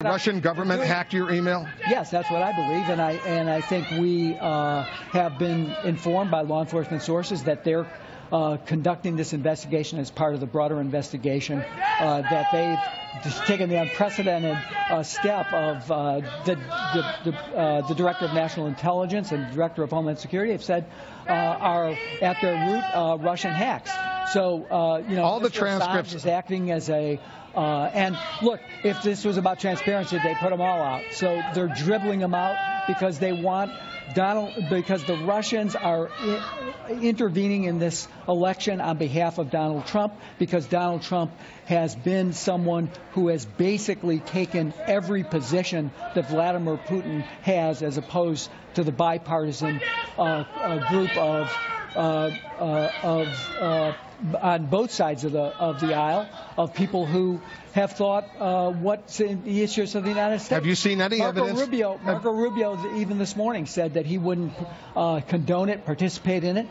The Russian government hacked your email? Yes, that's what I believe, and I think we have been informed by law enforcement sources that they're conducting this investigation as part of the broader investigation, that they've just taken the unprecedented step of the Director of National Intelligence and the Director of Homeland Security have said are at their root Russian hacks. So, all the Mr. transcripts Assange is acting as a and look, if this was about transparency, they put them all out. So they're dribbling them out because they want because the Russians are intervening in this election on behalf of Donald Trump, because Donald Trump has been someone who has basically taken every position that Vladimir Putin has, as opposed to the bipartisan group of on both sides of the aisle, of people who have thought what's in the issues of the United States. Have you seen any evidence? Marco Rubio even this morning said that he wouldn't condone it, participate in it,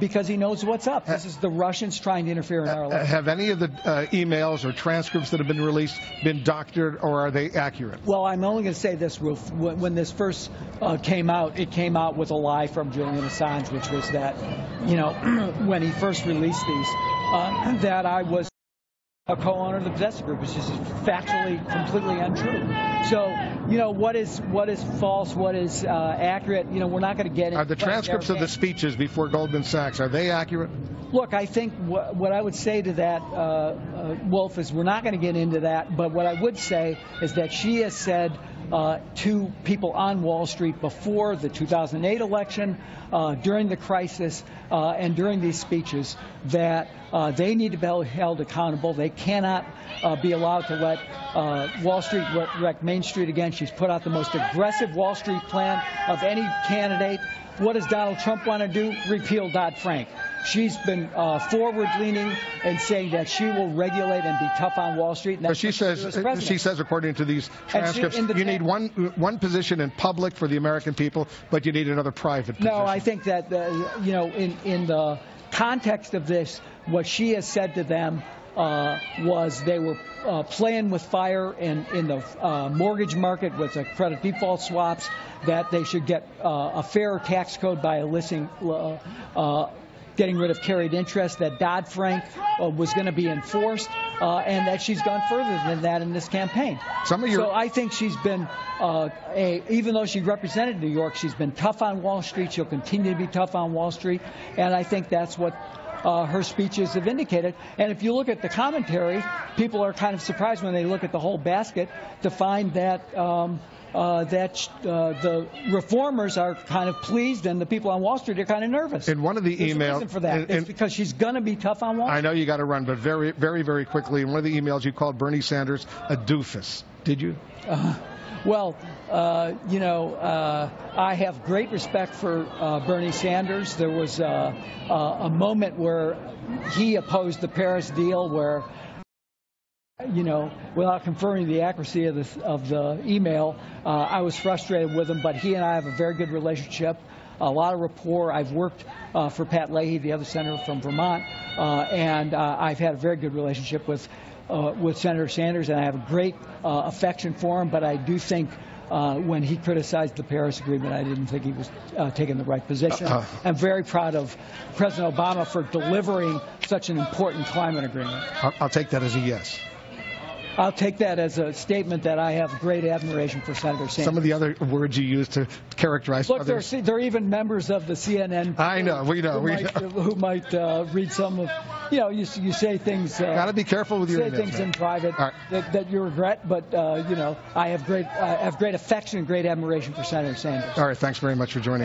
because he knows what's up. This is the Russians trying to interfere in our election. Have any of the emails or transcripts that have been released been doctored, or are they accurate? Well, I'm only going to say this, Ruth. When this first came out, it came out with a lie from Julian Assange, which was that, when he first released these, that I was a co-owner of the Podesta Group, which is factually completely untrue. So, what is false, what is accurate, we're not going to get into. Are the transcripts of the speeches before Goldman Sachs, are they accurate? Look, I think what I would say to that, Wolf, is we're not going to get into that, but what I would say is that she has said to people on Wall Street before the 2008 election, during the crisis, and during these speeches, that they need to be held accountable. They cannot be allowed to let Wall Street wreck Main Street again. She's put out the most aggressive Wall Street plan of any candidate. What does Donald Trump want to do? Repeal Dodd-Frank. She's been forward-leaning and saying that she will regulate and be tough on Wall Street. And she says, according to these transcripts, you need one position in public for the American people, but you need another private position. No, I think that in the context of this, what she has said to them was they were playing with fire in the mortgage market with the credit default swaps, that they should get a fairer tax code by eliciting getting rid of carried interest, that Dodd-Frank was going to be enforced, and that she's gone further than that in this campaign. So I think she's been, even though she represented New York, she's been tough on Wall Street. She'll continue to be tough on Wall Street, and I think that's what her speeches have indicated. And if you look at the commentary, people are kind of surprised when they look at the whole basket to find that the reformers are kind of pleased and the people on Wall Street are kind of nervous. In one of the emails, there's a reason for that. It's because she's going to be tough on Wall Street. I know you got to run, but very, very, very quickly, in one of the emails you called Bernie Sanders a doofus. Did you? Well, I have great respect for Bernie Sanders. There was a moment where he opposed the Paris deal, where, without confirming the accuracy of the email, I was frustrated with him. But he and I have a very good relationship, a lot of rapport. I've worked for Pat Leahy, the other senator from Vermont, and I've had a very good relationship with Senator Sanders, and I have a great affection for him. But I do think when he criticized the Paris Agreement, I didn't think he was taking the right position. I'm very proud of President Obama for delivering such an important climate agreement. I'll take that as a yes. I'll take that as a statement that I have great admiration for Senator Sanders. Some of the other words you use to characterize others. Look, there are even members of the CNN. I know, we know. Who might read some of, you say things. Got to be careful with your emails. Say things in private that you regret, but I have great affection and great admiration for Senator Sanders. All right, thanks very much for joining.